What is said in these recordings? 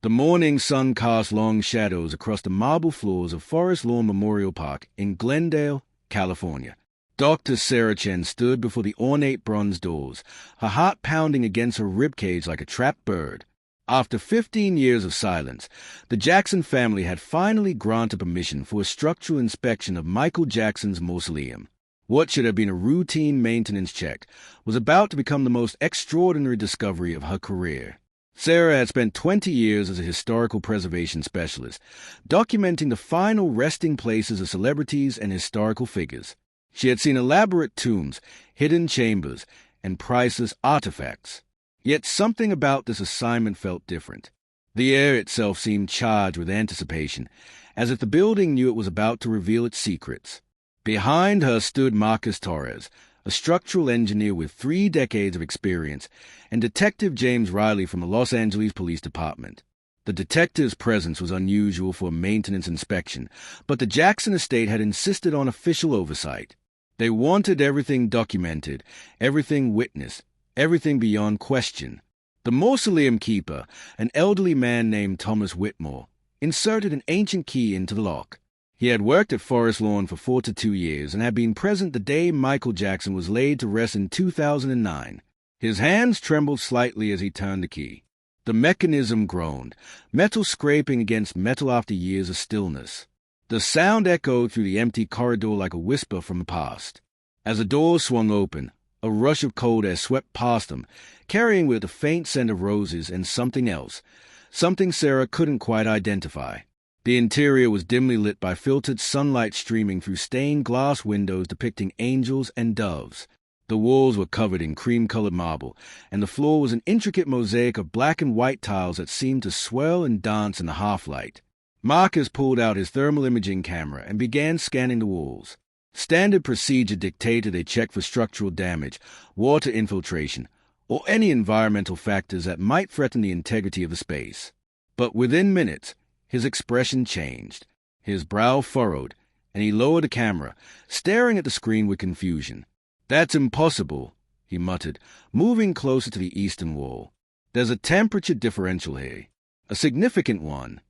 The morning sun cast long shadows across the marble floors of Forest Lawn Memorial Park in Glendale, California. Dr. Sarah Chen stood before the ornate bronze doors, her heart pounding against her ribcage like a trapped bird. After 15 years of silence, the Jackson family had finally granted permission for a structural inspection of Michael Jackson's mausoleum. What should have been a routine maintenance check was about to become the most extraordinary discovery of her career. Sarah had spent 20 years as a historical preservation specialist, documenting the final resting places of celebrities and historical figures. She had seen elaborate tombs, hidden chambers, and priceless artifacts. Yet something about this assignment felt different. The air itself seemed charged with anticipation, as if the building knew it was about to reveal its secrets. Behind her stood Marcus Torres, a structural engineer with 3 decades of experience, and Detective James Riley from the Los Angeles Police Department. The detective's presence was unusual for a maintenance inspection, but the Jackson estate had insisted on official oversight. They wanted everything documented, everything witnessed, everything beyond question. The mausoleum keeper, an elderly man named Thomas Whitmore, inserted an ancient key into the lock. He had worked at Forest Lawn for 42 years and had been present the day Michael Jackson was laid to rest in 2009. His hands trembled slightly as he turned the key. The mechanism groaned, metal scraping against metal after years of stillness. The sound echoed through the empty corridor like a whisper from the past. As the door swung open, a rush of cold air swept past them, carrying with it a faint scent of roses and something else, something Sarah couldn't quite identify. The interior was dimly lit by filtered sunlight streaming through stained glass windows depicting angels and doves. The walls were covered in cream-colored marble, and the floor was an intricate mosaic of black and white tiles that seemed to swirl and dance in the half-light. Marcus pulled out his thermal imaging camera and began scanning the walls. Standard procedure dictated a check for structural damage, water infiltration, or any environmental factors that might threaten the integrity of the space. But within minutes, his expression changed. His brow furrowed, and he lowered the camera, staring at the screen with confusion. "That's impossible," he muttered, moving closer to the eastern wall. "There's a temperature differential here, a significant one."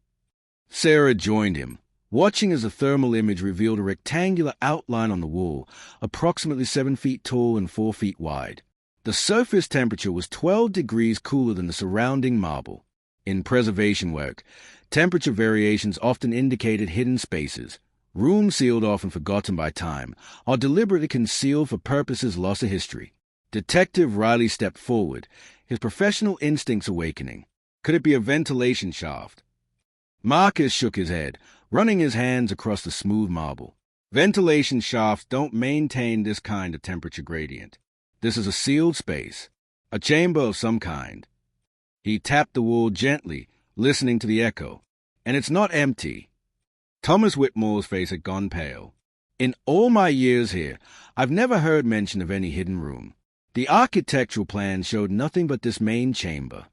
Sarah joined him, watching as the thermal image revealed a rectangular outline on the wall, approximately 7 feet tall and 4 feet wide. The surface temperature was 12 degrees cooler than the surrounding marble. In preservation work, temperature variations often indicated hidden spaces, rooms sealed off and forgotten by time, or deliberately concealed for purposes lost to history. Detective Riley stepped forward, his professional instincts awakening. Could it be a ventilation shaft? Marcus shook his head, running his hands across the smooth marble. Ventilation shafts don't maintain this kind of temperature gradient. This is a sealed space, a chamber of some kind. He tapped the wall gently, listening to the echo. And it's not empty. Thomas Whitmore's face had gone pale. "In all my years here, I've never heard mention of any hidden room. The architectural plans showed nothing but this main chamber."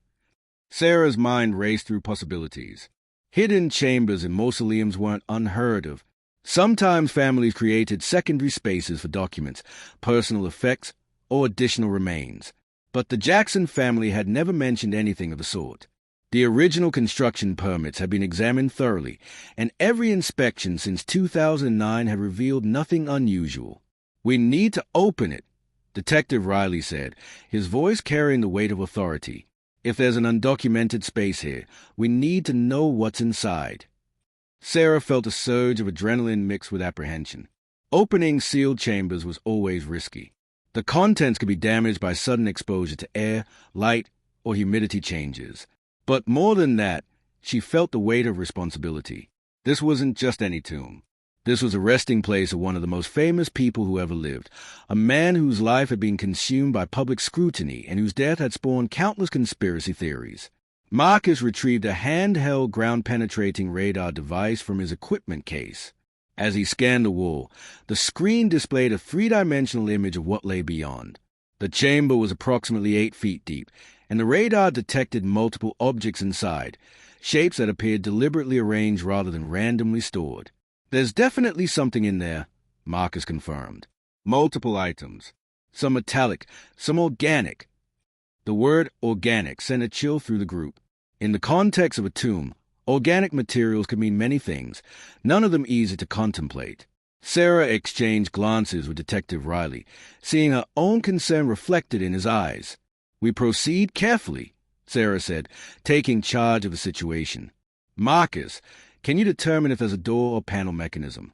Sarah's mind raced through possibilities. Hidden chambers in mausoleums weren't unheard of. Sometimes families created secondary spaces for documents, personal effects, or additional remains. But the Jackson family had never mentioned anything of the sort. The original construction permits had been examined thoroughly, and every inspection since 2009 had revealed nothing unusual. "We need to open it," Detective Riley said, his voice carrying the weight of authority. "If there's an undocumented space here, we need to know what's inside." Sarah felt a surge of adrenaline mixed with apprehension. Opening sealed chambers was always risky. The contents could be damaged by sudden exposure to air, light, or humidity changes. But more than that, she felt the weight of responsibility. This wasn't just any tomb. This was a resting place of one of the most famous people who ever lived, a man whose life had been consumed by public scrutiny and whose death had spawned countless conspiracy theories. Marcus retrieved a handheld ground-penetrating radar device from his equipment case. As he scanned the wall, the screen displayed a 3-dimensional image of what lay beyond. The chamber was approximately 8 feet deep, and the radar detected multiple objects inside, shapes that appeared deliberately arranged rather than randomly stored. "There's definitely something in there," Marcus confirmed. "Multiple items. Some metallic, some organic." The word organic sent a chill through the group. In the context of a tomb, organic materials could mean many things, none of them easy to contemplate. Sarah exchanged glances with Detective Riley, seeing her own concern reflected in his eyes. "We proceed carefully," Sarah said, taking charge of the situation. "Marcus, can you determine if there's a door or panel mechanism?"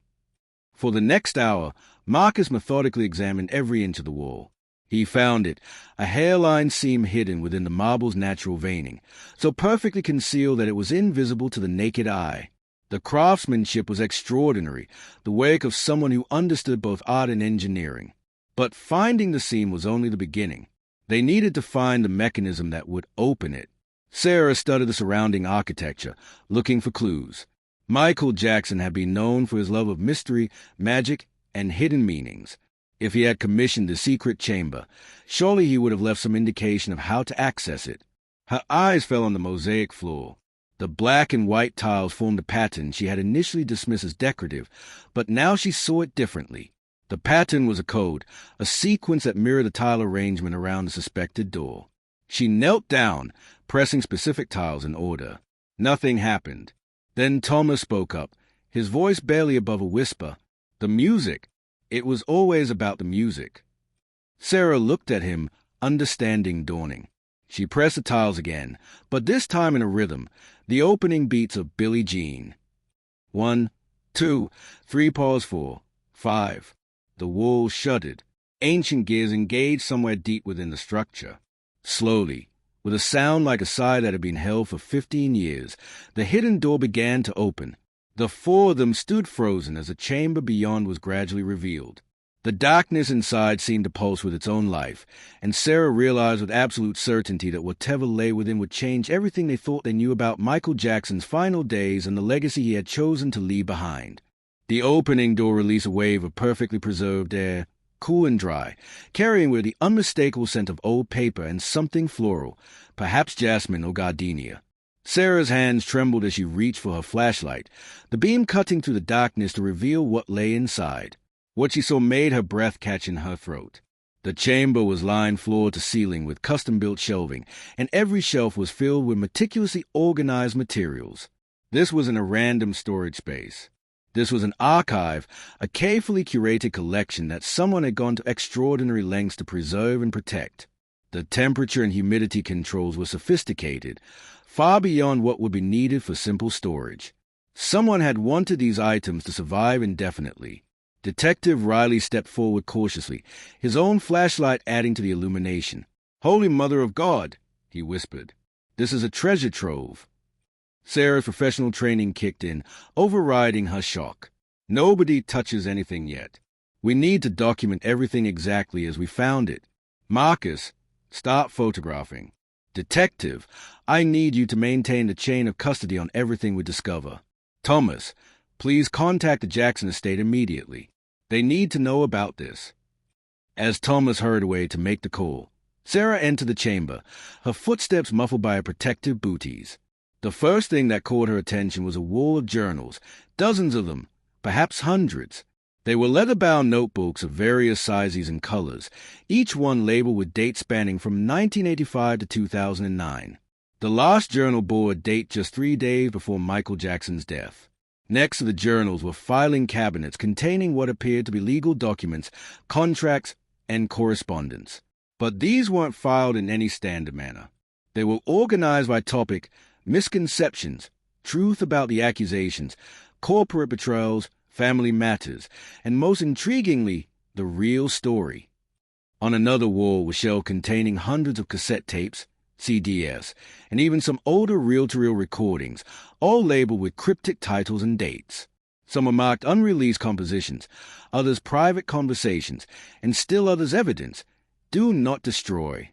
For the next hour, Marcus methodically examined every inch of the wall. He found it, a hairline seam hidden within the marble's natural veining, so perfectly concealed that it was invisible to the naked eye. The craftsmanship was extraordinary, the work of someone who understood both art and engineering. But finding the seam was only the beginning. They needed to find the mechanism that would open it. Sarah studied the surrounding architecture, looking for clues. Michael Jackson had been known for his love of mystery, magic, and hidden meanings. If he had commissioned the secret chamber, surely he would have left some indication of how to access it. Her eyes fell on the mosaic floor. The black and white tiles formed a pattern she had initially dismissed as decorative, but now she saw it differently. The pattern was a code, a sequence that mirrored the tile arrangement around the suspected door. She knelt down, pressing specific tiles in order. Nothing happened. Then Thomas spoke up, his voice barely above a whisper. "The music. It was always about the music." Sarah looked at him, understanding dawning. She pressed the tiles again, but this time in a rhythm, the opening beats of Billie Jean. 1, 2, 3, pause 4, 5. The walls shuddered. Ancient gears engaged somewhere deep within the structure. Slowly, with a sound like a sigh that had been held for 15 years, the hidden door began to open. The four of them stood frozen as the chamber beyond was gradually revealed. The darkness inside seemed to pulse with its own life, and Sarah realized with absolute certainty that whatever lay within would change everything they thought they knew about Michael Jackson's final days and the legacy he had chosen to leave behind. The opening door released a wave of perfectly preserved air, cool and dry, carrying with it the unmistakable scent of old paper and something floral, perhaps jasmine or gardenia. Sarah's hands trembled as she reached for her flashlight, the beam cutting through the darkness to reveal what lay inside. What she saw made her breath catch in her throat. The chamber was lined floor to ceiling with custom-built shelving, and every shelf was filled with meticulously organized materials. This wasn't a random storage space. This was an archive, a carefully curated collection that someone had gone to extraordinary lengths to preserve and protect. The temperature and humidity controls were sophisticated, far beyond what would be needed for simple storage. Someone had wanted these items to survive indefinitely. Detective Riley stepped forward cautiously, his own flashlight adding to the illumination. "Holy Mother of God," he whispered. "This is a treasure trove." Sarah's professional training kicked in, overriding her shock. "Nobody touches anything yet. We need to document everything exactly as we found it. Marcus, start photographing. Detective, I need you to maintain the chain of custody on everything we discover. Thomas, please contact the Jackson estate immediately. They need to know about this." As Thomas hurried away to make the call, Sarah entered the chamber, her footsteps muffled by a protective booties. The first thing that caught her attention was a wall of journals, dozens of them, perhaps hundreds. They were leather-bound notebooks of various sizes and colors, each one labeled with dates spanning from 1985 to 2009. The last journal bore a date just 3 days before Michael Jackson's death. Next to the journals were filing cabinets containing what appeared to be legal documents, contracts, and correspondence. But these weren't filed in any standard manner. They were organized by topic: misconceptions, truth about the accusations, corporate betrayals, family matters, and most intriguingly, the real story. On another wall was shelves containing hundreds of cassette tapes, CDs, and even some older reel-to-reel recordings, all labeled with cryptic titles and dates. Some were marked unreleased compositions, others private conversations, and still others evidence, do not destroy.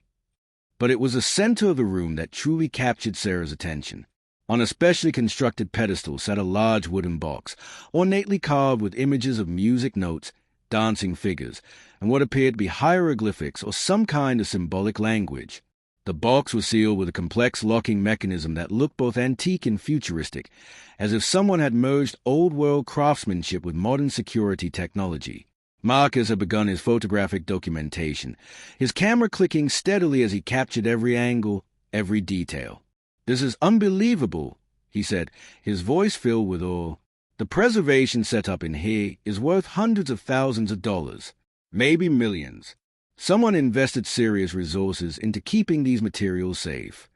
But it was the center of the room that truly captured Sarah's attention. On a specially constructed pedestal sat a large wooden box, ornately carved with images of music notes, dancing figures, and what appeared to be hieroglyphics or some kind of symbolic language. The box was sealed with a complex locking mechanism that looked both antique and futuristic, as if someone had merged old-world craftsmanship with modern security technology. Marcus had begun his photographic documentation, his camera clicking steadily as he captured every angle, every detail. "This is unbelievable," he said, his voice filled with awe. "The preservation setup in here is worth hundreds of thousands of dollars, maybe millions. Someone invested serious resources into keeping these materials safe."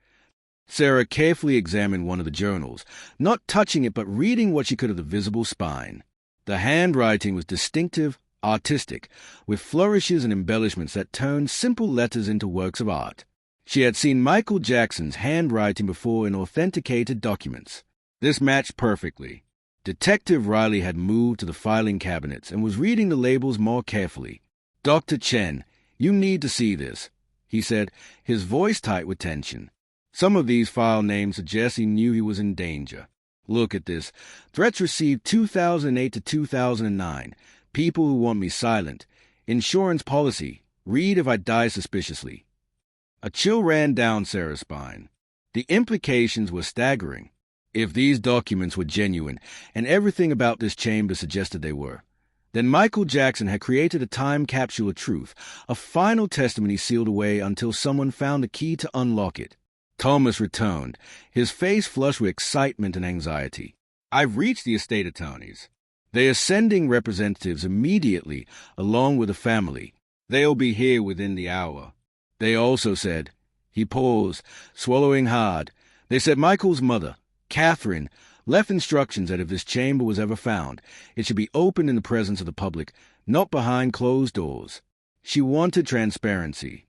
Sarah carefully examined one of the journals, not touching it but reading what she could of the visible spine. The handwriting was distinctive, artistic, with flourishes and embellishments that turned simple letters into works of art. She had seen Michael Jackson's handwriting before in authenticated documents. This matched perfectly. Detective Riley had moved to the filing cabinets and was reading the labels more carefully. "Dr. Chen, you need to see this," he said, his voice tight with tension. "Some of these file names suggest he knew he was in danger. Look at this. Threats received 2008 to 2009. People who want me silent. Insurance policy. Read if I die suspiciously." A chill ran down Sarah's spine. The implications were staggering. If these documents were genuine, and everything about this chamber suggested they were, then Michael Jackson had created a time capsule of truth, a final testimony sealed away until someone found the key to unlock it. Thomas returned, his face flushed with excitement and anxiety. "I've reached the estate attorneys. They are sending representatives immediately, along with the family. They'll be here within the hour. They also said," he paused, swallowing hard, "they said Michael's mother, Catherine, left instructions that if this chamber was ever found, it should be opened in the presence of the public, not behind closed doors. She wanted transparency."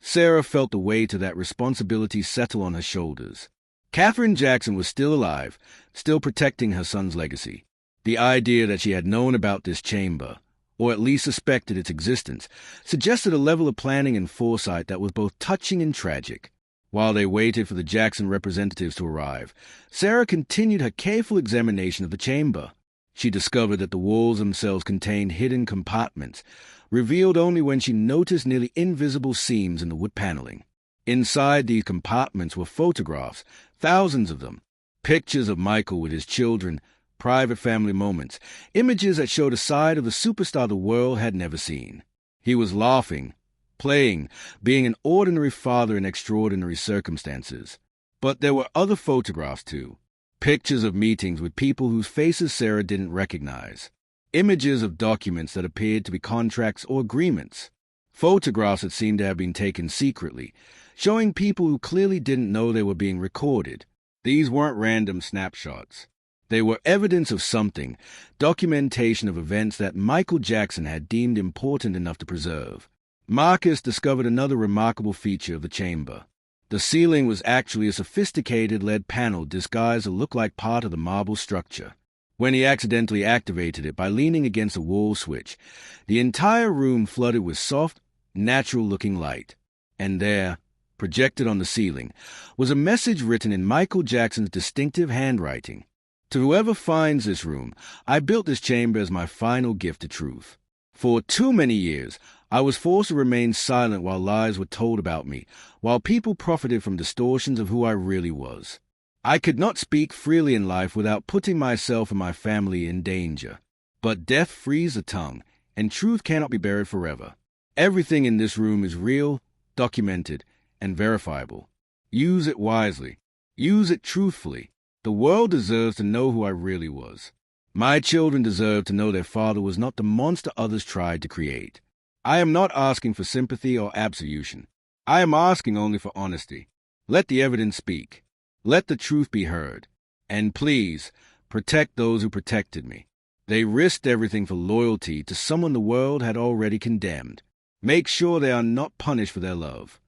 Sarah felt the weight of that responsibility settle on her shoulders. Catherine Jackson was still alive, still protecting her son's legacy. The idea that she had known about this chamber, or at least suspected its existence, suggested a level of planning and foresight that was both touching and tragic. While they waited for the Jackson representatives to arrive, Sarah continued her careful examination of the chamber. She discovered that the walls themselves contained hidden compartments, revealed only when she noticed nearly invisible seams in the wood paneling. Inside these compartments were photographs, thousands of them, pictures of Michael with his children, private family moments, images that showed a side of the superstar the world had never seen. He was laughing, playing, being an ordinary father in extraordinary circumstances. But there were other photographs, too. Pictures of meetings with people whose faces Sarah didn't recognize. Images of documents that appeared to be contracts or agreements. Photographs that seemed to have been taken secretly, showing people who clearly didn't know they were being recorded. These weren't random snapshots. They were evidence of something, documentation of events that Michael Jackson had deemed important enough to preserve. Marcus discovered another remarkable feature of the chamber. The ceiling was actually a sophisticated lead panel disguised to look like part of the marble structure. When he accidentally activated it by leaning against a wall switch, the entire room flooded with soft, natural-looking light. And there, projected on the ceiling, was a message written in Michael Jackson's distinctive handwriting. "To whoever finds this room, I built this chamber as my final gift to truth. For too many years, I was forced to remain silent while lies were told about me, while people profited from distortions of who I really was. I could not speak freely in life without putting myself and my family in danger. But death frees the tongue, and truth cannot be buried forever. Everything in this room is real, documented, and verifiable. Use it wisely. Use it truthfully. The world deserves to know who I really was. My children deserve to know their father was not the monster others tried to create. I am not asking for sympathy or absolution. I am asking only for honesty. Let the evidence speak. Let the truth be heard. And please, protect those who protected me. They risked everything for loyalty to someone the world had already condemned. Make sure they are not punished for their love."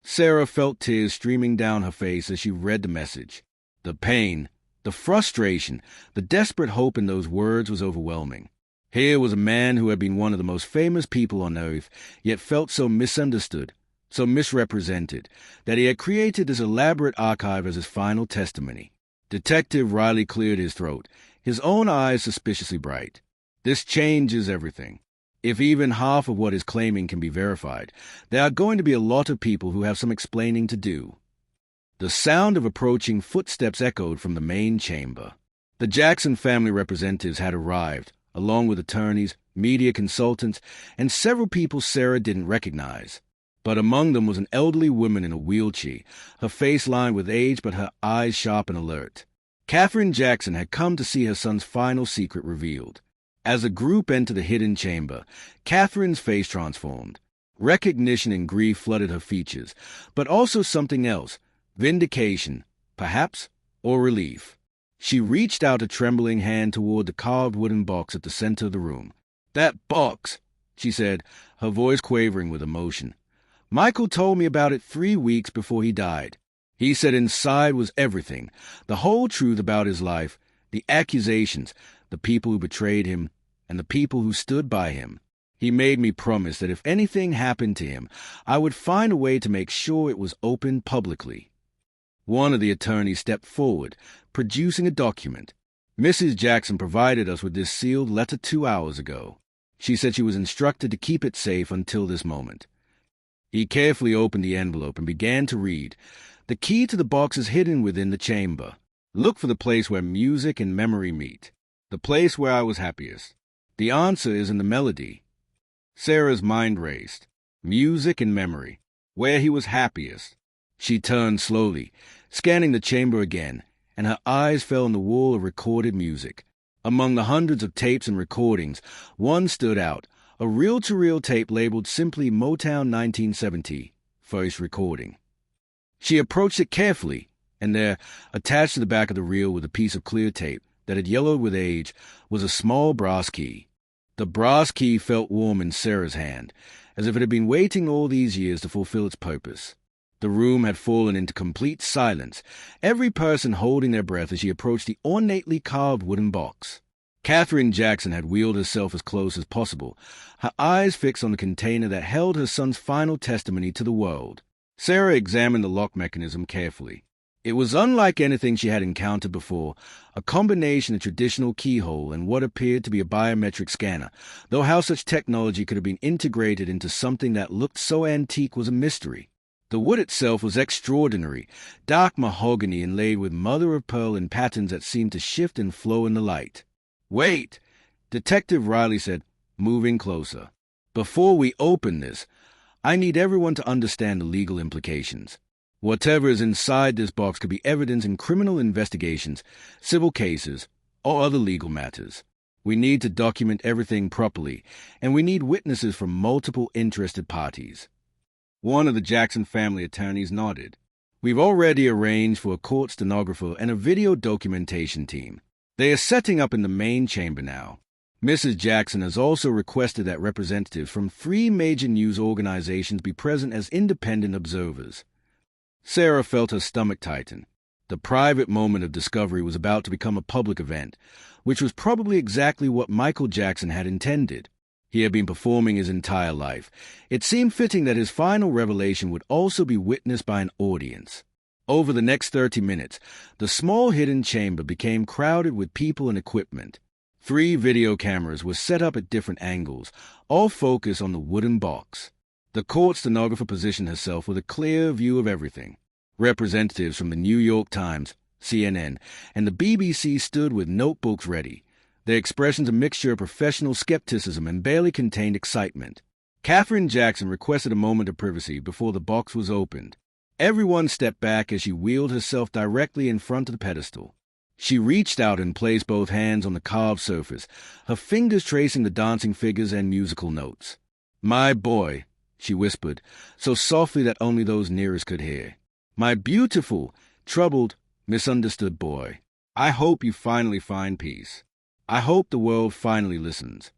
Sarah felt tears streaming down her face as she read the message. The pain, the frustration, the desperate hope in those words was overwhelming. Here was a man who had been one of the most famous people on earth, yet felt so misunderstood, so misrepresented, that he had created this elaborate archive as his final testimony. Detective Riley cleared his throat, his own eyes suspiciously bright. "This changes everything. If even half of what is claiming can be verified, there are going to be a lot of people who have some explaining to do." The sound of approaching footsteps echoed from the main chamber. The Jackson family representatives had arrived, along with attorneys, media consultants, and several people Sarah didn't recognize. But among them was an elderly woman in a wheelchair, her face lined with age but her eyes sharp and alert. Katherine Jackson had come to see her son's final secret revealed. As the group entered the hidden chamber, Katherine's face transformed. Recognition and grief flooded her features, but also something else, vindication, perhaps, or relief. She reached out a trembling hand toward the carved wooden box at the center of the room. "That box," she said, her voice quavering with emotion. "Michael told me about it 3 weeks before he died. He said inside was everything, the whole truth about his life, the accusations, the people who betrayed him, and the people who stood by him. He made me promise that if anything happened to him, I would find a way to make sure it was opened publicly." One of the attorneys stepped forward, producing a document. "Mrs. Jackson provided us with this sealed letter 2 hours ago. She said she was instructed to keep it safe until this moment." He carefully opened the envelope and began to read. "The key to the box is hidden within the chamber. Look for the place where music and memory meet. The place where I was happiest. The answer is in the melody." Sarah's mind raced. Music and memory. Where he was happiest. She turned slowly, scanning the chamber again, and her eyes fell on the wall of recorded music. Among the hundreds of tapes and recordings, one stood out, a reel-to-reel tape labeled simply Motown 1970, first recording. She approached it carefully, and there, attached to the back of the reel with a piece of clear tape that had yellowed with age, was a small brass key. The brass key felt warm in Sarah's hand, as if it had been waiting all these years to fulfill its purpose. The room had fallen into complete silence, every person holding their breath as she approached the ornately carved wooden box. Katherine Jackson had wheeled herself as close as possible, her eyes fixed on the container that held her son's final testimony to the world. Sarah examined the lock mechanism carefully. It was unlike anything she had encountered before, a combination of traditional keyhole and what appeared to be a biometric scanner, though how such technology could have been integrated into something that looked so antique was a mystery. The wood itself was extraordinary, dark mahogany inlaid with mother-of-pearl in patterns that seemed to shift and flow in the light. "Wait," Detective Riley said, moving closer. "Before we open this, I need everyone to understand the legal implications. Whatever is inside this box could be evidence in criminal investigations, civil cases, or other legal matters. We need to document everything properly, and we need witnesses from multiple interested parties." One of the Jackson family attorneys nodded. "We've already arranged for a court stenographer and a video documentation team. They are setting up in the main chamber now. Mrs. Jackson has also requested that representatives from 3 major news organizations be present as independent observers." Sarah felt her stomach tighten. The private moment of discovery was about to become a public event, which was probably exactly what Michael Jackson had intended. He had been performing his entire life. It seemed fitting that his final revelation would also be witnessed by an audience. Over the next 30 minutes, the small hidden chamber became crowded with people and equipment. 3 video cameras were set up at different angles, all focused on the wooden box. The court stenographer positioned herself with a clear view of everything. Representatives from the New York Times, CNN, and the BBC stood with notebooks ready, their expressions a mixture of professional skepticism and barely contained excitement. Katherine Jackson requested a moment of privacy before the box was opened. Everyone stepped back as she wheeled herself directly in front of the pedestal. She reached out and placed both hands on the carved surface, her fingers tracing the dancing figures and musical notes. "My boy," she whispered, so softly that only those nearest could hear. "My beautiful, troubled, misunderstood boy. I hope you finally find peace. I hope the world finally listens."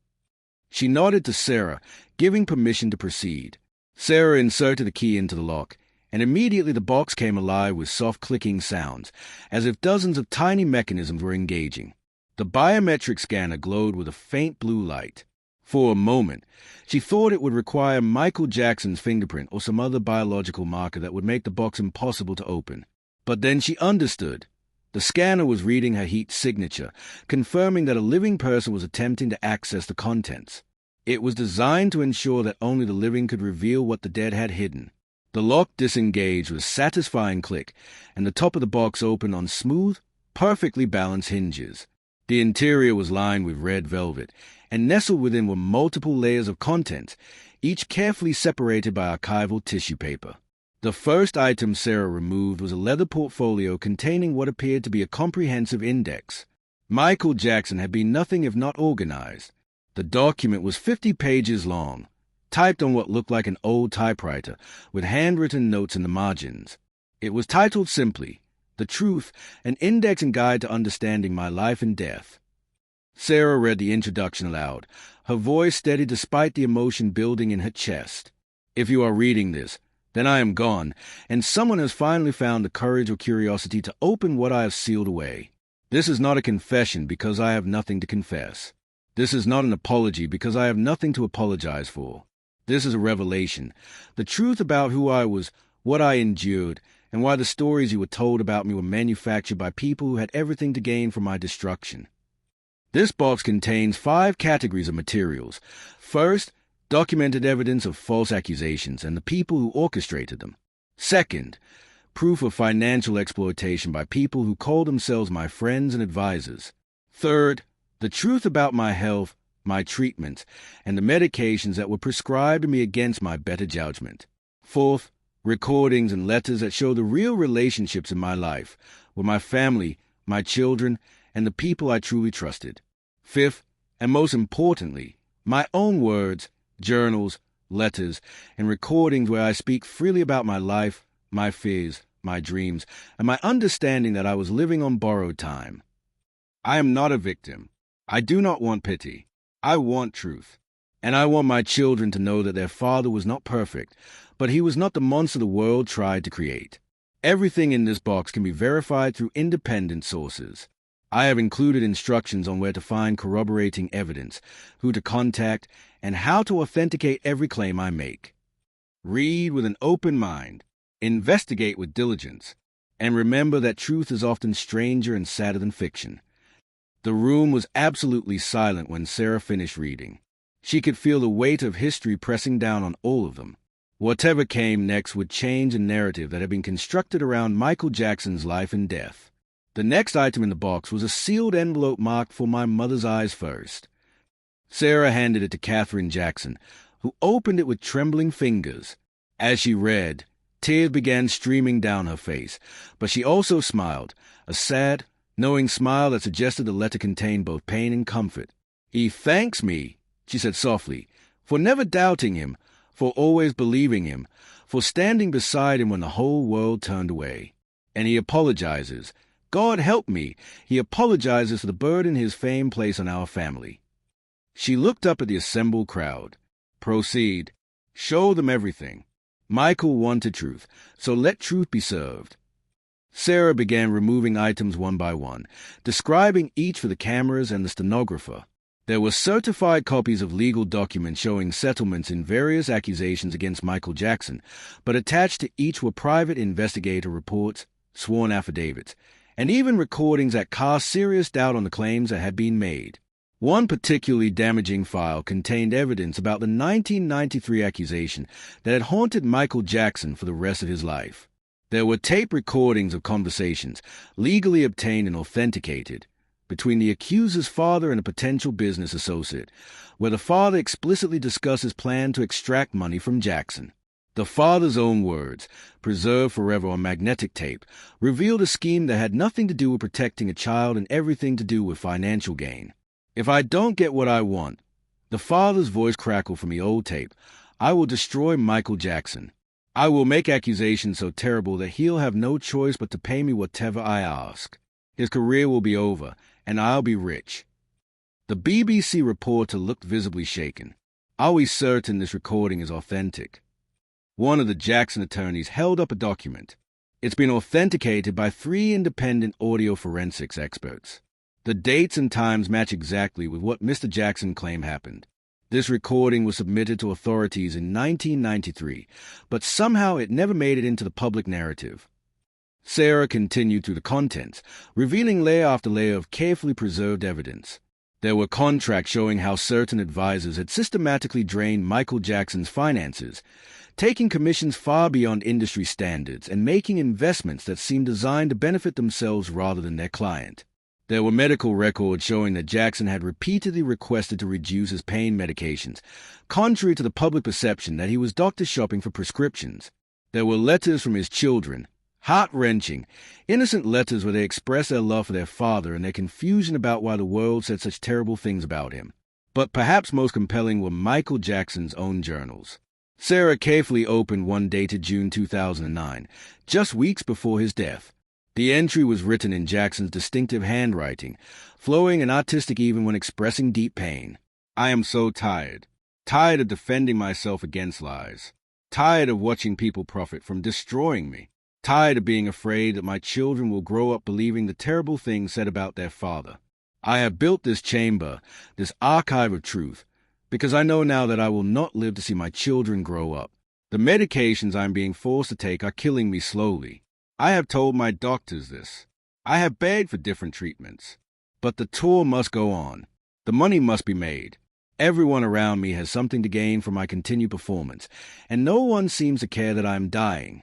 She nodded to Sarah, giving permission to proceed. Sarah inserted the key into the lock, and immediately the box came alive with soft clicking sounds, as if dozens of tiny mechanisms were engaging. The biometric scanner glowed with a faint blue light. For a moment, she thought it would require Michael Jackson's fingerprint or some other biological marker that would make the box impossible to open. But then she understood. The scanner was reading her heat signature, confirming that a living person was attempting to access the contents. It was designed to ensure that only the living could reveal what the dead had hidden. The lock disengaged with a satisfying click, and the top of the box opened on smooth, perfectly balanced hinges. The interior was lined with red velvet, and nestled within were multiple layers of contents, each carefully separated by archival tissue paper. The first item Sarah removed was a leather portfolio containing what appeared to be a comprehensive index. Michael Jackson had been nothing if not organized. The document was 50 pages long, typed on what looked like an old typewriter, with handwritten notes in the margins. It was titled simply, "The Truth, an Index and Guide to Understanding My Life and Death." Sarah read the introduction aloud, her voice steady despite the emotion building in her chest. "If you are reading this, then I am gone, and someone has finally found the courage or curiosity to open what I have sealed away. This is not a confession because I have nothing to confess. This is not an apology because I have nothing to apologize for. This is a revelation, the truth about who I was, what I endured, and why the stories you were told about me were manufactured by people who had everything to gain from my destruction." This box contains 5 categories of materials. First, documented evidence of false accusations and the people who orchestrated them. Second, proof of financial exploitation by people who call themselves my friends and advisors. Third, the truth about my health, my treatments, and the medications that were prescribed to me against my better judgment. Fourth, recordings and letters that show the real relationships in my life with my family, my children, and the people I truly trusted. Fifth, and most importantly, my own words, journals, letters, and recordings where I speak freely about my life, my fears, my dreams, and my understanding that I was living on borrowed time. I am not a victim. I do not want pity. I want truth. And I want my children to know that their father was not perfect, but he was not the monster the world tried to create. Everything in this box can be verified through independent sources. I have included instructions on where to find corroborating evidence, who to contact, and how to authenticate every claim I make. Read with an open mind, investigate with diligence, and remember that truth is often stranger and sadder than fiction. The room was absolutely silent when Sarah finished reading. She could feel the weight of history pressing down on all of them. Whatever came next would change a narrative that had been constructed around Michael Jackson's life and death. The next item in the box was a sealed envelope marked "For My Mother's Eyes First." Sarah handed it to Katherine Jackson, who opened it with trembling fingers. As she read, tears began streaming down her face, but she also smiled, a sad, knowing smile that suggested the letter contained both pain and comfort. "He thanks me," she said softly, "for never doubting him, for always believing him, for standing beside him when the whole world turned away. And he apologizes. God help me, he apologizes for the burden his fame placed on our family." She looked up at the assembled crowd. "Proceed. Show them everything. Michael wanted truth, so let truth be served." Sarah began removing items one by one, describing each for the cameras and the stenographer. There were certified copies of legal documents showing settlements in various accusations against Michael Jackson, but attached to each were private investigator reports, sworn affidavits, and even recordings that cast serious doubt on the claims that had been made. One particularly damaging file contained evidence about the 1993 accusation that had haunted Michael Jackson for the rest of his life. There were tape recordings of conversations, legally obtained and authenticated, between the accuser's father and a potential business associate, where the father explicitly discussed his plan to extract money from Jackson. The father's own words, preserved forever on magnetic tape, revealed a scheme that had nothing to do with protecting a child and everything to do with financial gain. "If I don't get what I want," the father's voice crackled from the old tape, "I will destroy Michael Jackson. I will make accusations so terrible that he'll have no choice but to pay me whatever I ask. His career will be over, and I'll be rich." The BBC reporter looked visibly shaken. "Are we certain this recording is authentic?" One of the Jackson attorneys held up a document. "It's been authenticated by 3 independent audio forensics experts. The dates and times match exactly with what Mr. Jackson claimed happened. This recording was submitted to authorities in 1993, but somehow it never made it into the public narrative." Sarah continued through the contents, revealing layer after layer of carefully preserved evidence. There were contracts showing how certain advisors had systematically drained Michael Jackson's finances, taking commissions far beyond industry standards and making investments that seemed designed to benefit themselves rather than their client. There were medical records showing that Jackson had repeatedly requested to reduce his pain medications, contrary to the public perception that he was doctor shopping for prescriptions. There were letters from his children, heart-wrenching, innocent letters where they expressed their love for their father and their confusion about why the world said such terrible things about him. But perhaps most compelling were Michael Jackson's own journals. Sarah carefully opened one dated June 2009, just weeks before his death. The entry was written in Jackson's distinctive handwriting, flowing and artistic even when expressing deep pain. I am so tired. Tired of defending myself against lies. Tired of watching people profit from destroying me. Tired of being afraid that my children will grow up believing the terrible things said about their father. I have built this chamber, this archive of truth, because I know now that I will not live to see my children grow up. The medications I am being forced to take are killing me slowly. I have told my doctors this. I have begged for different treatments. But the tour must go on. The money must be made. Everyone around me has something to gain from my continued performance, and no one seems to care that I am dying.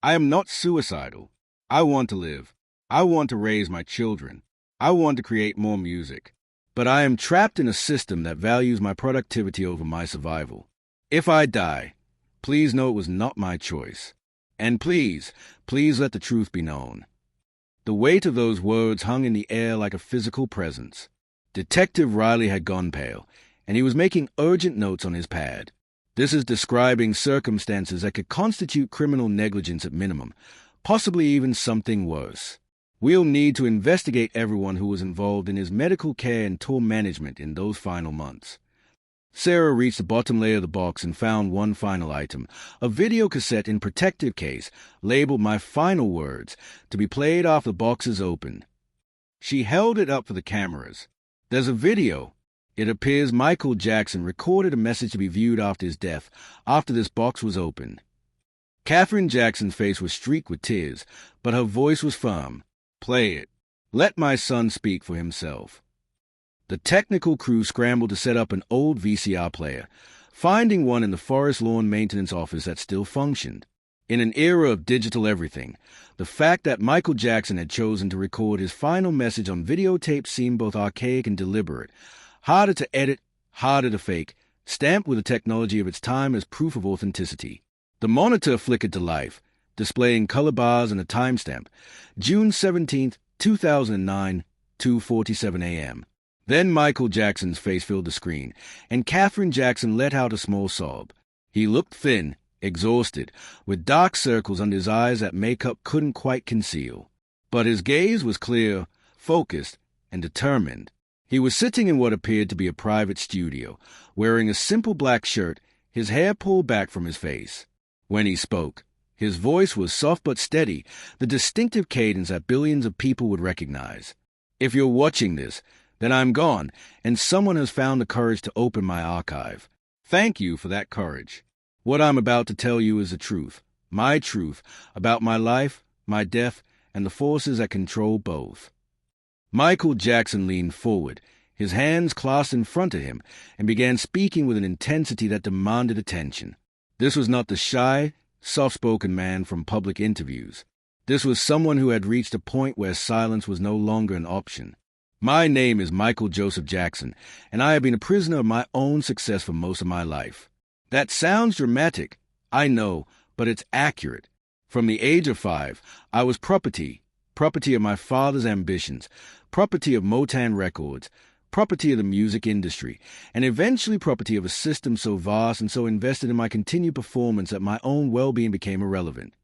I am not suicidal. I want to live. I want to raise my children. I want to create more music. But I am trapped in a system that values my productivity over my survival. If I die, please know it was not my choice. And please let the truth be known. The weight of those words hung in the air like a physical presence. Detective Riley had gone pale, and he was making urgent notes on his pad. This is describing circumstances that could constitute criminal negligence at minimum, possibly even something worse. We'll need to investigate everyone who was involved in his medical care and tour management in those final months. Sarah reached the bottom layer of the box and found one final item, a video cassette in protective case, labeled My Final Words, to be played after the box is opened. She held it up for the cameras. There's a video. It appears Michael Jackson recorded a message to be viewed after his death, after this box was opened. Katherine Jackson's face was streaked with tears, but her voice was firm. Play it. Let my son speak for himself. The technical crew scrambled to set up an old VCR player, finding one in the Forest Lawn maintenance office that still functioned. In an era of digital everything, the fact that Michael Jackson had chosen to record his final message on videotape seemed both archaic and deliberate, harder to edit, harder to fake, stamped with the technology of its time as proof of authenticity. The monitor flickered to life, displaying color bars and a timestamp, June 17, 2009, 2:47 a.m. Then Michael Jackson's face filled the screen, and Katherine Jackson let out a small sob. He looked thin, exhausted, with dark circles under his eyes that makeup couldn't quite conceal. But his gaze was clear, focused, and determined. He was sitting in what appeared to be a private studio, wearing a simple black shirt, his hair pulled back from his face. When he spoke, his voice was soft but steady, the distinctive cadence that billions of people would recognize. If you're watching this, then I'm gone, and someone has found the courage to open my archive. Thank you for that courage. What I'm about to tell you is the truth, my truth, about my life, my death, and the forces that control both. Michael Jackson leaned forward, his hands clasped in front of him, and began speaking with an intensity that demanded attention. This was not the shy, soft-spoken man from public interviews. This was someone who had reached a point where silence was no longer an option. My name is Michael Joseph Jackson, and I have been a prisoner of my own success for most of my life. That sounds dramatic, I know, but it's accurate. From the age of 5, I was property of my father's ambitions, property of Motown Records, property of the music industry, and eventually property of a system so vast and so invested in my continued performance that my own well-being became irrelevant.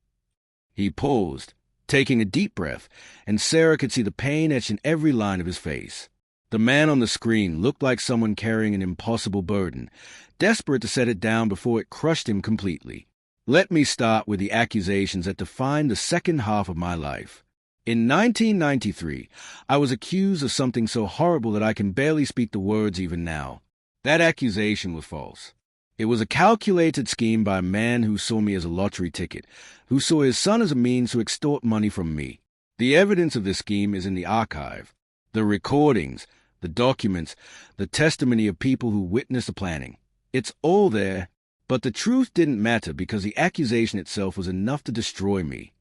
He paused, taking a deep breath, and Sarah could see the pain etched in every line of his face. The man on the screen looked like someone carrying an impossible burden, desperate to set it down before it crushed him completely. Let me start with the accusations that defined the second half of my life. In 1993, I was accused of something so horrible that I can barely speak the words even now. That accusation was false. It was a calculated scheme by a man who saw me as a lottery ticket, who saw his son as a means to extort money from me. The evidence of this scheme is in the archive. The recordings, the documents, the testimony of people who witnessed the planning. It's all there, but the truth didn't matter because the accusation itself was enough to destroy me.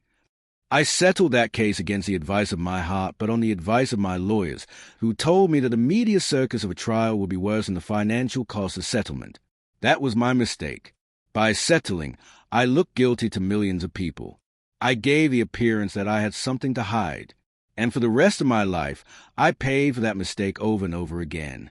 I settled that case against the advice of my heart, but on the advice of my lawyers, who told me that the media circus of a trial would be worse than the financial cost of settlement. That was my mistake. By settling, I looked guilty to millions of people. I gave the appearance that I had something to hide. And for the rest of my life, I paid for that mistake over and over again.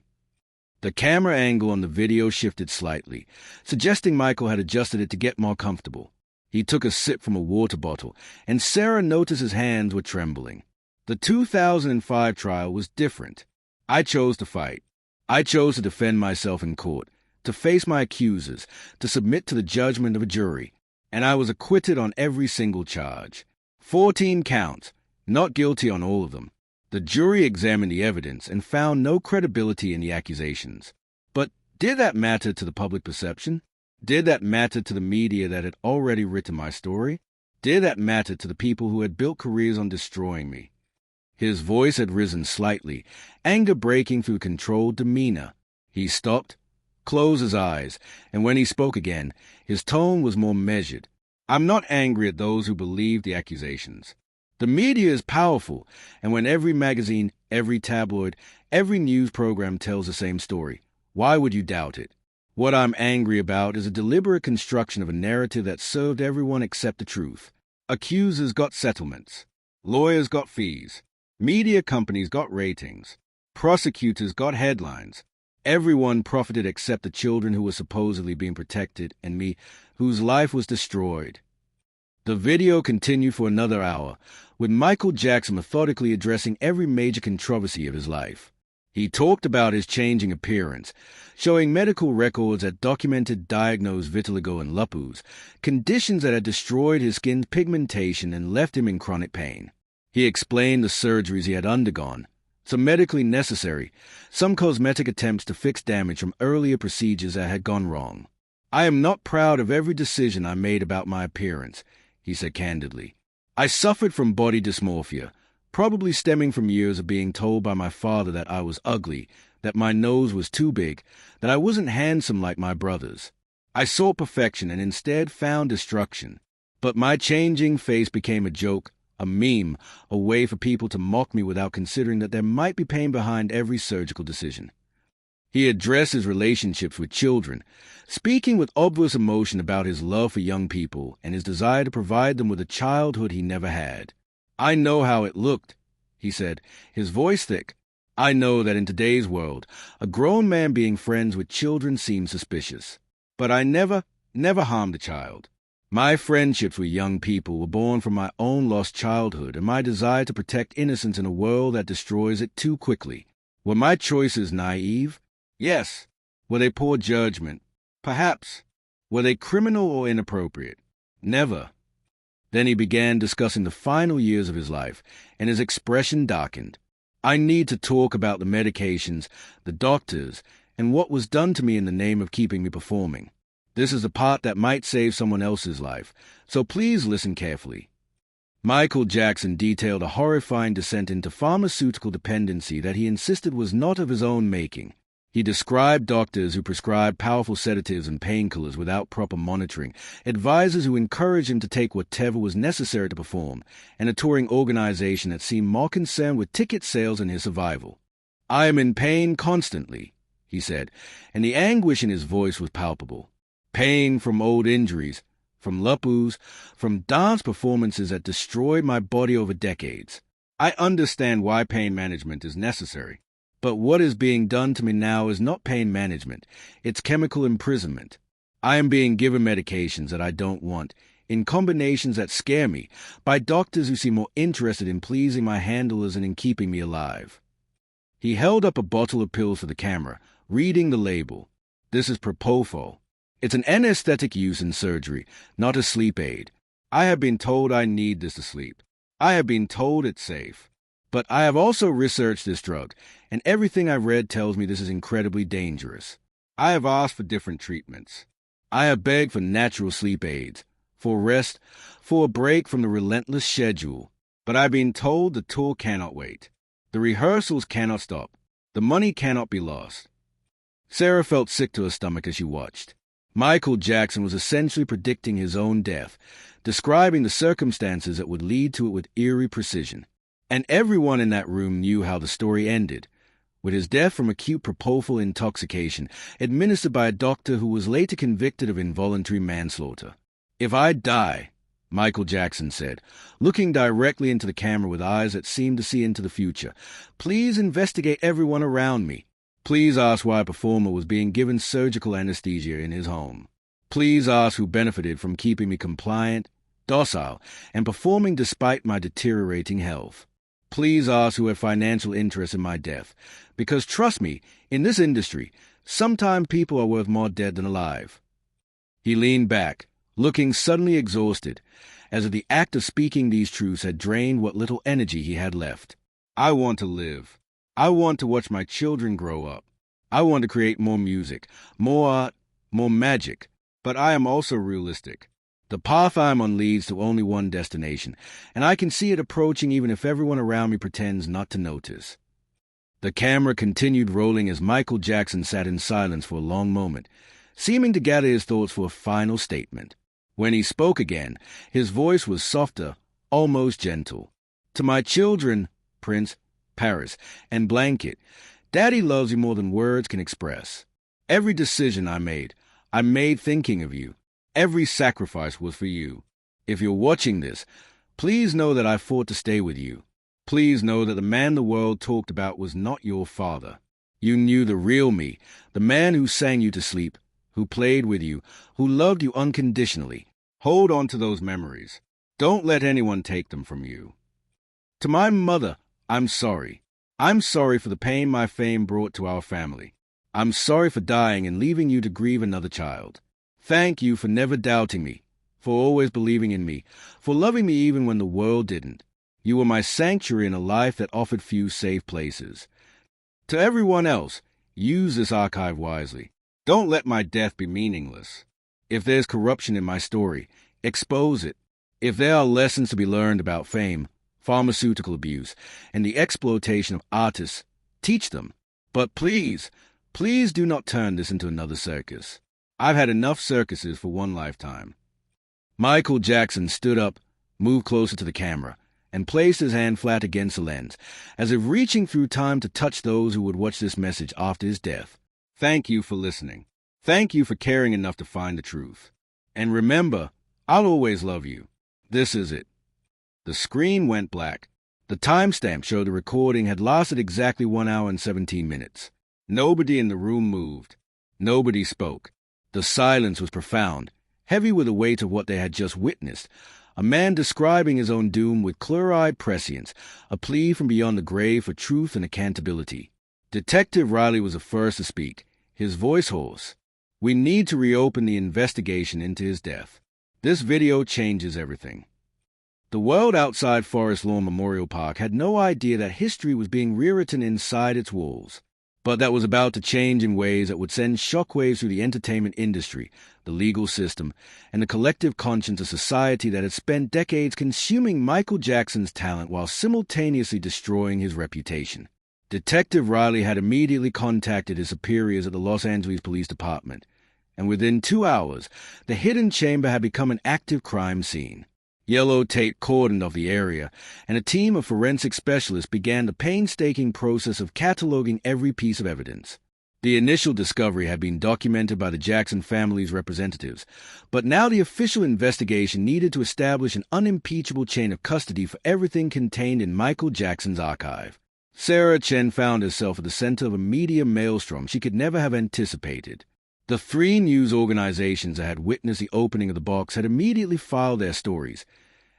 The camera angle on the video shifted slightly, suggesting Michael had adjusted it to get more comfortable. He took a sip from a water bottle, and Sarah noticed his hands were trembling. The 2005 trial was different. I chose to fight. I chose to defend myself in court, to face my accusers, to submit to the judgment of a jury, and I was acquitted on every single charge. 14 counts, not guilty on all of them. The jury examined the evidence and found no credibility in the accusations. But did that matter to the public perception? Did that matter to the media that had already written my story? Did that matter to the people who had built careers on destroying me? His voice had risen slightly, anger breaking through controlled demeanor. He stopped, closed his eyes, and when he spoke again, his tone was more measured. I'm not angry at those who believe the accusations. The media is powerful, and when every magazine, every tabloid, every news program tells the same story, why would you doubt it? What I'm angry about is a deliberate construction of a narrative that served everyone except the truth. Accusers got settlements. Lawyers got fees. Media companies got ratings. Prosecutors got headlines. Everyone profited except the children who were supposedly being protected and me, whose life was destroyed. The video continued for another hour, with Michael Jackson methodically addressing every major controversy of his life. He talked about his changing appearance, showing medical records that documented diagnosed vitiligo and lupus, conditions that had destroyed his skin's pigmentation and left him in chronic pain. He explained the surgeries he had undergone, some medically necessary, some cosmetic attempts to fix damage from earlier procedures that had gone wrong. I am not proud of every decision I made about my appearance, he said candidly. I suffered from body dysmorphia, probably stemming from years of being told by my father that I was ugly, that my nose was too big, that I wasn't handsome like my brothers. I sought perfection and instead found destruction. But my changing face became a joke, a meme, a way for people to mock me without considering that there might be pain behind every surgical decision. He addressed his relationships with children, speaking with obvious emotion about his love for young people and his desire to provide them with a childhood he never had. I know how it looked, he said, his voice thick. I know that in today's world, a grown man being friends with children seems suspicious. But I never harmed a child. My friendships with young people were born from my own lost childhood and my desire to protect innocence in a world that destroys it too quickly. Were my choices naive? Yes. Were they poor judgment? Perhaps. Were they criminal or inappropriate? Never. Then he began discussing the final years of his life, and his expression darkened. I need to talk about the medications, the doctors, and what was done to me in the name of keeping me performing. This is the part that might save someone else's life, so please listen carefully. Michael Jackson detailed a horrifying descent into pharmaceutical dependency that he insisted was not of his own making. He described doctors who prescribed powerful sedatives and painkillers without proper monitoring, advisors who encouraged him to take whatever was necessary to perform, and a touring organization that seemed more concerned with ticket sales and his survival. I am in pain constantly, he said, and the anguish in his voice was palpable. Pain from old injuries, from lupus, from dance performances that destroyed my body over decades. I understand why pain management is necessary. But what is being done to me now is not pain management, it's chemical imprisonment. I am being given medications that I don't want, in combinations that scare me, by doctors who seem more interested in pleasing my handlers than in keeping me alive. He held up a bottle of pills to the camera, reading the label. This is Propofol. It's an anesthetic use in surgery, not a sleep aid. I have been told I need this to sleep. I have been told it's safe. But I have also researched this drug, and everything I've read tells me this is incredibly dangerous. I have asked for different treatments. I have begged for natural sleep aids, for rest, for a break from the relentless schedule. But I've been told the tour cannot wait. The rehearsals cannot stop. The money cannot be lost. Sarah felt sick to her stomach as she watched. Michael Jackson was essentially predicting his own death, describing the circumstances that would lead to it with eerie precision. And everyone in that room knew how the story ended, with his death from acute Propofol intoxication, administered by a doctor who was later convicted of involuntary manslaughter. "If I die," Michael Jackson said, looking directly into the camera with eyes that seemed to see into the future, "please investigate everyone around me. Please ask why a performer was being given surgical anesthesia in his home. Please ask who benefited from keeping me compliant, docile, and performing despite my deteriorating health. Please ask who had financial interest in my death, because trust me, in this industry, sometimes people are worth more dead than alive." He leaned back, looking suddenly exhausted, as if the act of speaking these truths had drained what little energy he had left. "I want to live. I want to watch my children grow up. I want to create more music, more art, more magic. But I am also realistic. The path I am on leads to only one destination, and I can see it approaching even if everyone around me pretends not to notice." The camera continued rolling as Michael Jackson sat in silence for a long moment, seeming to gather his thoughts for a final statement. When he spoke again, his voice was softer, almost gentle. "To my children, Prince, Paris, and Blanket, Daddy loves you more than words can express. Every decision I made thinking of you. Every sacrifice was for you. If you're watching this, please know that I fought to stay with you. Please know that the man the world talked about was not your father. You knew the real me, the man who sang you to sleep, who played with you, who loved you unconditionally. Hold on to those memories. Don't let anyone take them from you. To my mother, I'm sorry. I'm sorry for the pain my fame brought to our family. I'm sorry for dying and leaving you to grieve another child. Thank you for never doubting me, for always believing in me, for loving me even when the world didn't. You were my sanctuary in a life that offered few safe places. To everyone else, use this archive wisely. Don't let my death be meaningless. If there's corruption in my story, expose it. If there are lessons to be learned about fame, pharmaceutical abuse, and the exploitation of artists, teach them. But please do not turn this into another circus. I've had enough circuses for one lifetime." Michael Jackson stood up, moved closer to the camera, and placed his hand flat against the lens, as if reaching through time to touch those who would watch this message after his death. "Thank you for listening. Thank you for caring enough to find the truth. And remember, I'll always love you. This is it." The screen went black. The timestamp showed the recording had lasted exactly 1 hour and 17 minutes. Nobody in the room moved. Nobody spoke. The silence was profound, heavy with the weight of what they had just witnessed. A man describing his own doom with clear-eyed prescience, a plea from beyond the grave for truth and accountability. Detective Riley was the first to speak, his voice hoarse. "We need to reopen the investigation into his death. This video changes everything." The world outside Forest Lawn Memorial Park had no idea that history was being rewritten inside its walls, but that was about to change in ways that would send shockwaves through the entertainment industry, the legal system, and the collective conscience of society that had spent decades consuming Michael Jackson's talent while simultaneously destroying his reputation. Detective Riley had immediately contacted his superiors at the Los Angeles Police Department, and within 2 hours, the hidden chamber had become an active crime scene. Yellow tape cordoned off the area, and a team of forensic specialists began the painstaking process of cataloging every piece of evidence. The initial discovery had been documented by the Jackson family's representatives, but now the official investigation needed to establish an unimpeachable chain of custody for everything contained in Michael Jackson's archive. Sarah Chen found herself at the center of a media maelstrom she could never have anticipated. The 3 news organizations that had witnessed the opening of the box had immediately filed their stories,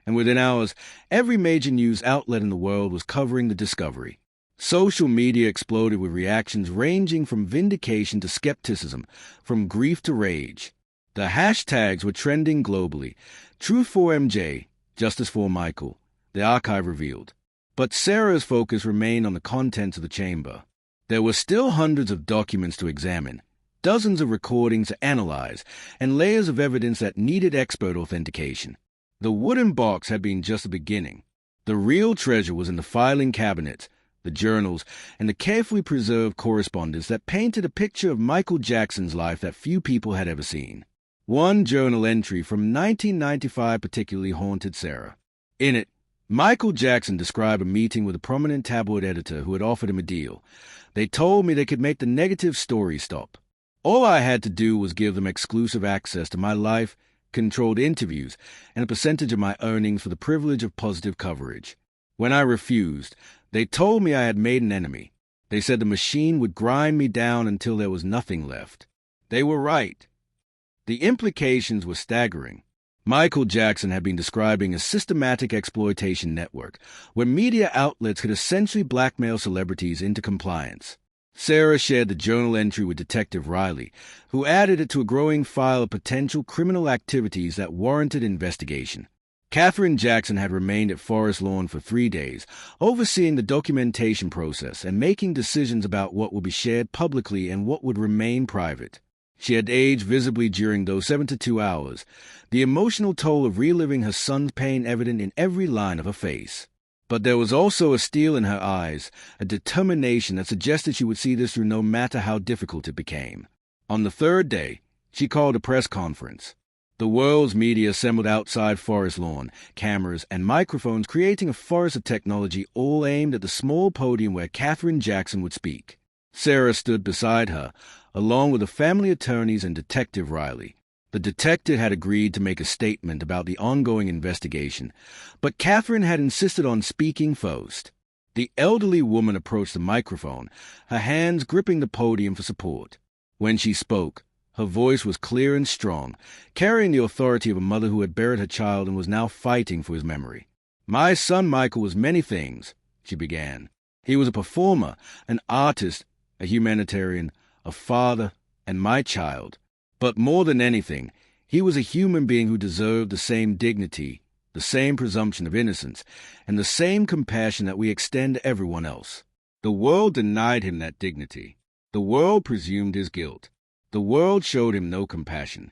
and within hours, every major news outlet in the world was covering the discovery. Social media exploded with reactions ranging from vindication to skepticism, from grief to rage. The hashtags were trending globally. Truth for MJ, Justice for Michael, the archive revealed. But Sarah's focus remained on the contents of the chamber. There were still hundreds of documents to examine, dozens of recordings to analyze, and layers of evidence that needed expert authentication. The wooden box had been just the beginning. The real treasure was in the filing cabinets, the journals, and the carefully preserved correspondence that painted a picture of Michael Jackson's life that few people had ever seen. One journal entry from 1995 particularly haunted Sarah. In it, Michael Jackson described a meeting with a prominent tabloid editor who had offered him a deal. They told me they could make the negative story stop. All I had to do was give them exclusive access to my life, controlled interviews, and a percentage of my earnings for the privilege of positive coverage. When I refused, they told me I had made an enemy. They said the machine would grind me down until there was nothing left. They were right. The implications were staggering. Michael Jackson had been describing a systematic exploitation network where media outlets could essentially blackmail celebrities into compliance. Sarah shared the journal entry with Detective Riley, who added it to a growing file of potential criminal activities that warranted investigation. Catherine Jackson had remained at Forest Lawn for 3 days, overseeing the documentation process and making decisions about what would be shared publicly and what would remain private. She had aged visibly during those 72 hours, the emotional toll of reliving her son's pain evident in every line of her face. But there was also a steel in her eyes, a determination that suggested she would see this through no matter how difficult it became. On the 3rd day, she called a press conference. The world's media assembled outside Forest Lawn, cameras and microphones creating a forest of technology all aimed at the small podium where Catherine Jackson would speak. Sarah stood beside her, along with the family attorneys and Detective Riley. The detective had agreed to make a statement about the ongoing investigation, but Catherine had insisted on speaking first. The elderly woman approached the microphone, her hands gripping the podium for support. When she spoke, her voice was clear and strong, carrying the authority of a mother who had buried her child and was now fighting for his memory. "My son Michael was many things," she began. "He was a performer, an artist, a humanitarian, a father, and my child. But more than anything, he was a human being who deserved the same dignity, the same presumption of innocence, and the same compassion that we extend to everyone else. The world denied him that dignity. The world presumed his guilt. The world showed him no compassion."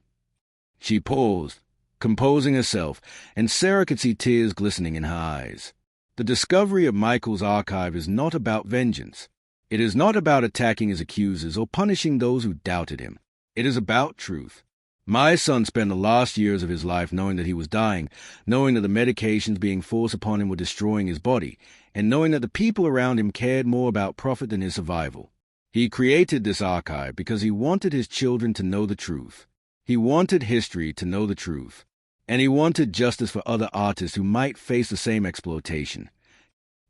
She paused, composing herself, and Sarah could see tears glistening in her eyes. The discovery of Michael's archive is not about vengeance. It is not about attacking his accusers or punishing those who doubted him. It is about truth. My son spent the last years of his life knowing that he was dying, knowing that the medications being forced upon him were destroying his body, and knowing that the people around him cared more about profit than his survival. He created this archive because he wanted his children to know the truth. He wanted history to know the truth. And he wanted justice for other artists who might face the same exploitation.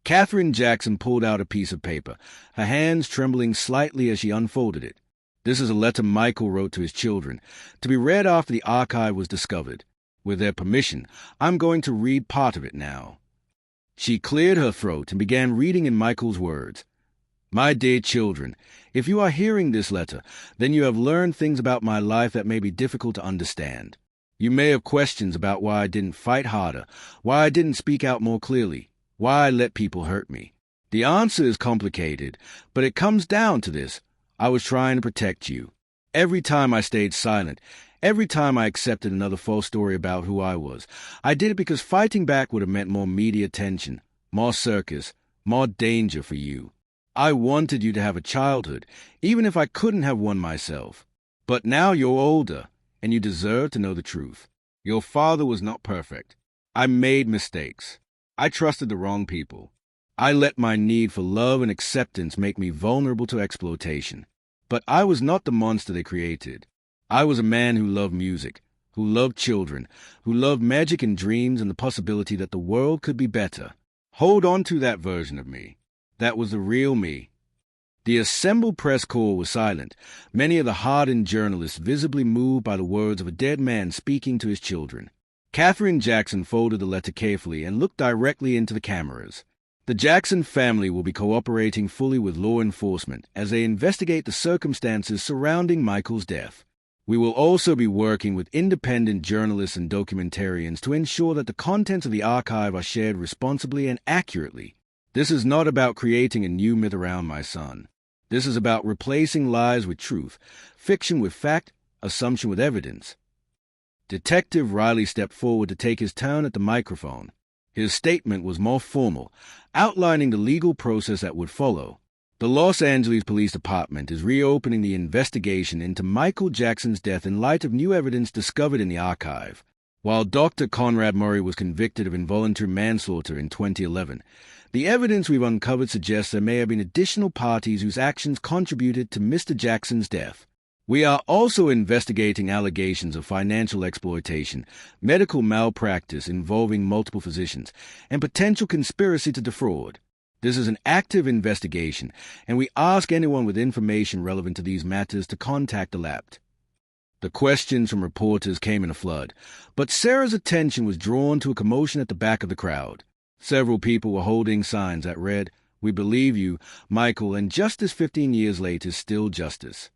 Catherine Jackson pulled out a piece of paper, her hands trembling slightly as she unfolded it. This is a letter Michael wrote to his children, to be read after the archive was discovered. With their permission, I'm going to read part of it now. She cleared her throat and began reading in Michael's words. "My dear children, if you are hearing this letter, then you have learned things about my life that may be difficult to understand. You may have questions about why I didn't fight harder, why I didn't speak out more clearly, why I let people hurt me. The answer is complicated, but it comes down to this. I was trying to protect you. Every time I stayed silent, every time I accepted another false story about who I was, I did it because fighting back would have meant more media attention, more circus, more danger for you. I wanted you to have a childhood, even if I couldn't have one myself. But now you're older, and you deserve to know the truth. Your father was not perfect. I made mistakes. I trusted the wrong people. I let my need for love and acceptance make me vulnerable to exploitation. But I was not the monster they created. I was a man who loved music, who loved children, who loved magic and dreams and the possibility that the world could be better. Hold on to that version of me. That was the real me." The assembled press corps was silent, many of the hardened journalists visibly moved by the words of a dead man speaking to his children. Catherine Jackson folded the letter carefully and looked directly into the cameras. The Jackson family will be cooperating fully with law enforcement as they investigate the circumstances surrounding Michael's death. We will also be working with independent journalists and documentarians to ensure that the contents of the archive are shared responsibly and accurately. This is not about creating a new myth around my son. This is about replacing lies with truth, fiction with fact, assumption with evidence. Detective Riley stepped forward to take his turn at the microphone. His statement was more formal, outlining the legal process that would follow. The Los Angeles Police Department is reopening the investigation into Michael Jackson's death in light of new evidence discovered in the archive. While Dr. Conrad Murray was convicted of involuntary manslaughter in 2011, the evidence we've uncovered suggests there may have been additional parties whose actions contributed to Mr. Jackson's death. We are also investigating allegations of financial exploitation, medical malpractice involving multiple physicians, and potential conspiracy to defraud. This is an active investigation, and we ask anyone with information relevant to these matters to contact the lab. The questions from reporters came in a flood, but Sarah's attention was drawn to a commotion at the back of the crowd. Several people were holding signs that read, "We believe you, Michael, and justice 15 years later is still justice."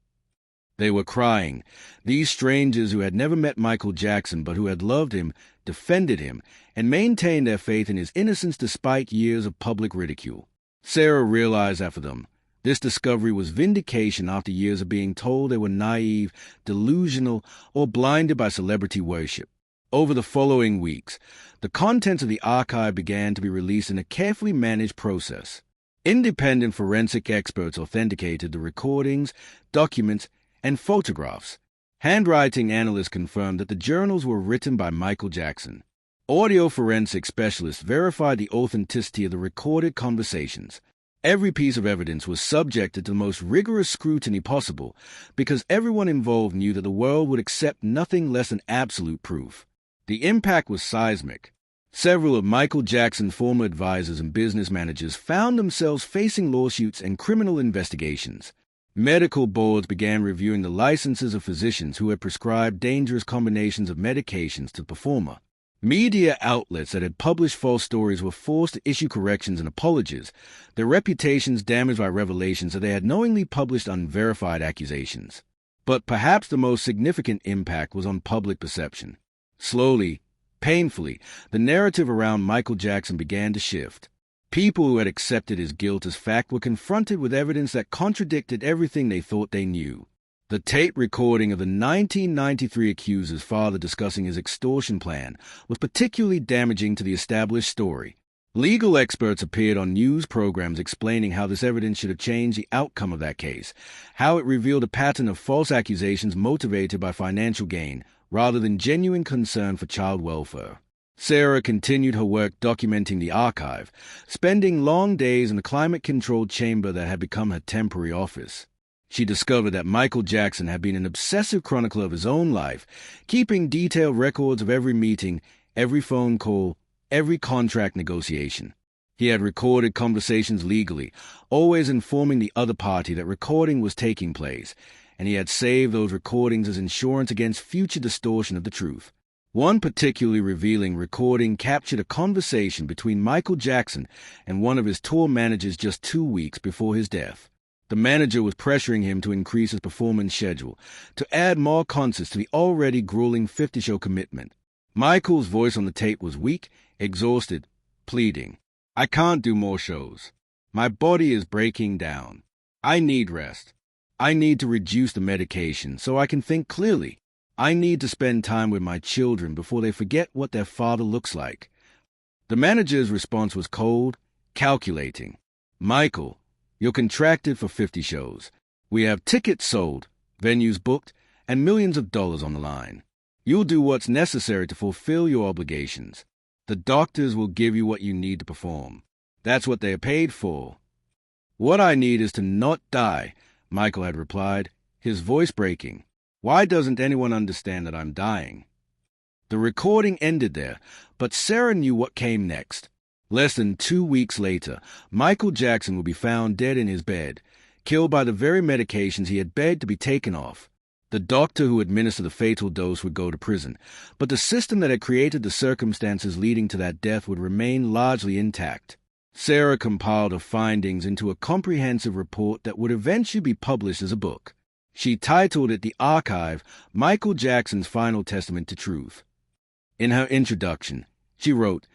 They were crying. These strangers who had never met Michael Jackson but who had loved him, defended him, and maintained their faith in his innocence despite years of public ridicule. Sarah realized that for them, this discovery was vindication after years of being told they were naive, delusional, or blinded by celebrity worship. Over the following weeks, the contents of the archive began to be released in a carefully managed process. Independent forensic experts authenticated the recordings, documents, and photographs. Handwriting analysts confirmed that the journals were written by Michael Jackson. Audio forensic specialists verified the authenticity of the recorded conversations. Every piece of evidence was subjected to the most rigorous scrutiny possible because everyone involved knew that the world would accept nothing less than absolute proof. The impact was seismic. Several of Michael Jackson's former advisors and business managers found themselves facing lawsuits and criminal investigations. Medical boards began reviewing the licenses of physicians who had prescribed dangerous combinations of medications to the performer. Media outlets that had published false stories were forced to issue corrections and apologies, their reputations damaged by revelations that they had knowingly published unverified accusations. But perhaps the most significant impact was on public perception. Slowly, painfully, the narrative around Michael Jackson began to shift. People who had accepted his guilt as fact were confronted with evidence that contradicted everything they thought they knew. The tape recording of the 1993 accuser's father discussing his extortion plan was particularly damaging to the established story. Legal experts appeared on news programs explaining how this evidence should have changed the outcome of that case, how it revealed a pattern of false accusations motivated by financial gain rather than genuine concern for child welfare. Sarah continued her work documenting the archive, spending long days in the climate-controlled chamber that had become her temporary office. She discovered that Michael Jackson had been an obsessive chronicler of his own life, keeping detailed records of every meeting, every phone call, every contract negotiation. He had recorded conversations legally, always informing the other party that recording was taking place, and he had saved those recordings as insurance against future distortion of the truth. One particularly revealing recording captured a conversation between Michael Jackson and one of his tour managers just 2 weeks before his death. The manager was pressuring him to increase his performance schedule, to add more concerts to the already grueling 50-show commitment. Michael's voice on the tape was weak, exhausted, pleading. "I can't do more shows. My body is breaking down. I need rest. I need to reduce the medication so I can think clearly. I need to spend time with my children before they forget what their father looks like." The manager's response was cold, calculating. "Michael, you're contracted for 50 shows. We have tickets sold, venues booked, and millions of dollars on the line. You'll do what's necessary to fulfill your obligations. The doctors will give you what you need to perform. That's what they're paid for." "What I need is to not die," Michael had replied, his voice breaking. "Why doesn't anyone understand that I'm dying?" The recording ended there, but Sarah knew what came next. Less than 2 weeks later, Michael Jackson would be found dead in his bed, killed by the very medications he had begged to be taken off. The doctor who administered the fatal dose would go to prison, but the system that had created the circumstances leading to that death would remain largely intact. Sarah compiled her findings into a comprehensive report that would eventually be published as a book. She titled it The Archive, Michael Jackson's Final Testament to Truth. In her introduction, she wrote,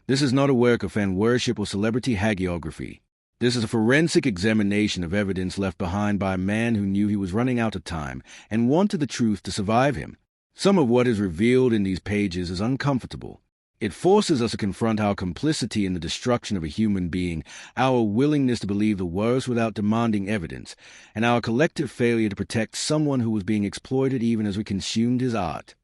"This is not a work of fan worship or celebrity hagiography. This is a forensic examination of evidence left behind by a man who knew he was running out of time and wanted the truth to survive him. Some of what is revealed in these pages is uncomfortable. It forces us to confront our complicity in the destruction of a human being, our willingness to believe the worst without demanding evidence, and our collective failure to protect someone who was being exploited even as we consumed his art.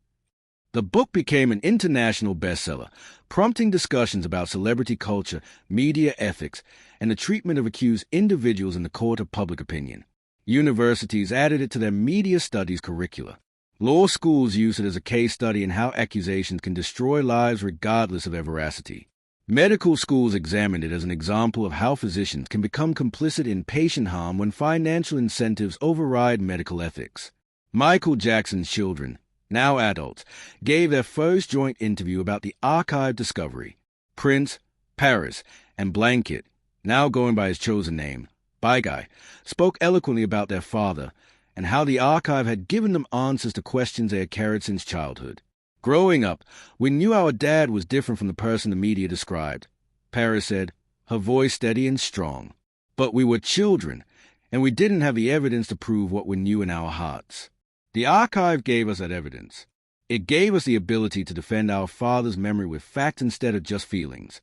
The book became an international bestseller, prompting discussions about celebrity culture, media ethics, and the treatment of accused individuals in the court of public opinion. Universities added it to their media studies curricula. Law schools use it as a case study in how accusations can destroy lives regardless of their veracity. Medical schools examined it as an example of how physicians can become complicit in patient harm when financial incentives override medical ethics. Michael Jackson's children, now adults, gave their first joint interview about the archive discovery. Prince, Paris, and Blanket, now going by his chosen name, Bye Guy, spoke eloquently about their father and how the archive had given them answers to questions they had carried since childhood. Growing up, we knew our dad was different from the person the media described, Paris said, her voice steady and strong. But we were children, and we didn't have the evidence to prove what we knew in our hearts. The archive gave us that evidence. It gave us the ability to defend our father's memory with facts instead of just feelings.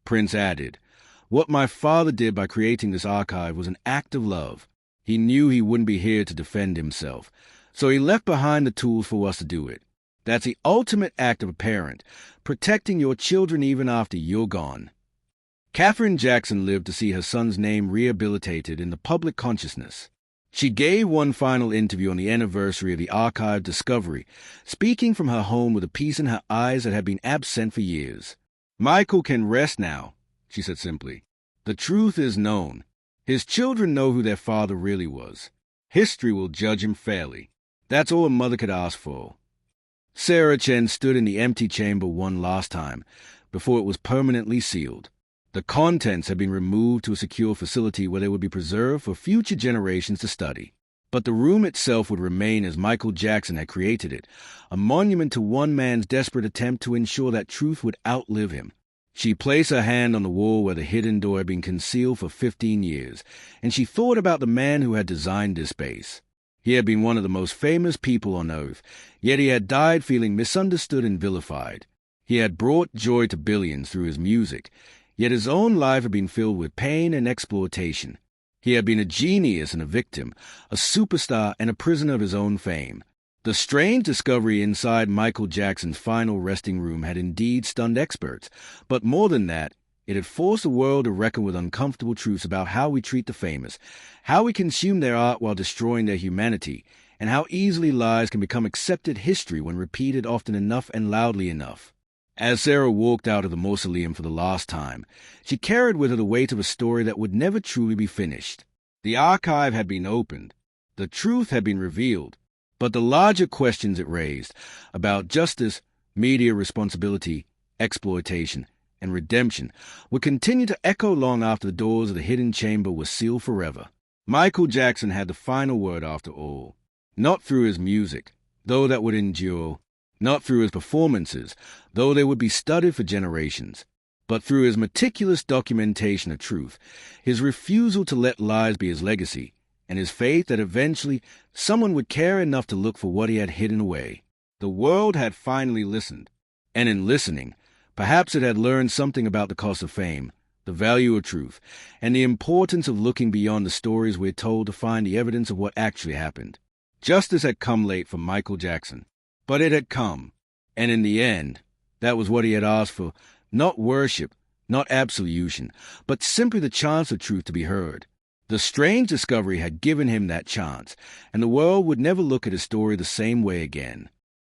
Prince added, "What my father did by creating this archive was an act of love. He knew he wouldn't be here to defend himself, so he left behind the tools for us to do it. That's the ultimate act of a parent, protecting your children even after you're gone." Katherine Jackson lived to see her son's name rehabilitated in the public consciousness. She gave one final interview on the anniversary of the archive discovery, speaking from her home with a peace in her eyes that had been absent for years. "Michael can rest now," she said simply. "The truth is known. His children know who their father really was. History will judge him fairly. That's all a mother could ask for." Sarah Chen stood in the empty chamber one last time, before it was permanently sealed. The contents had been removed to a secure facility where they would be preserved for future generations to study. But the room itself would remain as Michael Jackson had created it, a monument to one man's desperate attempt to ensure that truth would outlive him. She placed her hand on the wall where the hidden door had been concealed for 15 years, and she thought about the man who had designed this space. He had been one of the most famous people on earth, yet he had died feeling misunderstood and vilified. He had brought joy to billions through his music, yet his own life had been filled with pain and exploitation. He had been a genius and a victim, a superstar and a prisoner of his own fame. The strange discovery inside Michael Jackson's final resting room had indeed stunned experts, but more than that, it had forced the world to reckon with uncomfortable truths about how we treat the famous, how we consume their art while destroying their humanity, and how easily lies can become accepted history when repeated often enough and loudly enough. As Sarah walked out of the mausoleum for the last time, she carried with her the weight of a story that would never truly be finished. The archive had been opened. The truth had been revealed. But the larger questions it raised about justice, media responsibility, exploitation, and redemption would continue to echo long after the doors of the hidden chamber were sealed forever. Michael Jackson had the final word after all. Not through his music, though that would endure. Not through his performances, though they would be studied for generations. But through his meticulous documentation of truth, his refusal to let lies be his legacy, and his faith that eventually someone would care enough to look for what he had hidden away. The world had finally listened, and in listening, perhaps it had learned something about the cost of fame, the value of truth, and the importance of looking beyond the stories we're told to find the evidence of what actually happened. Justice had come late for Michael Jackson, but it had come, and in the end, that was what he had asked for, not worship, not absolution, but simply the chance of truth to be heard. The strange discovery had given him that chance, and the world would never look at his story the same way again.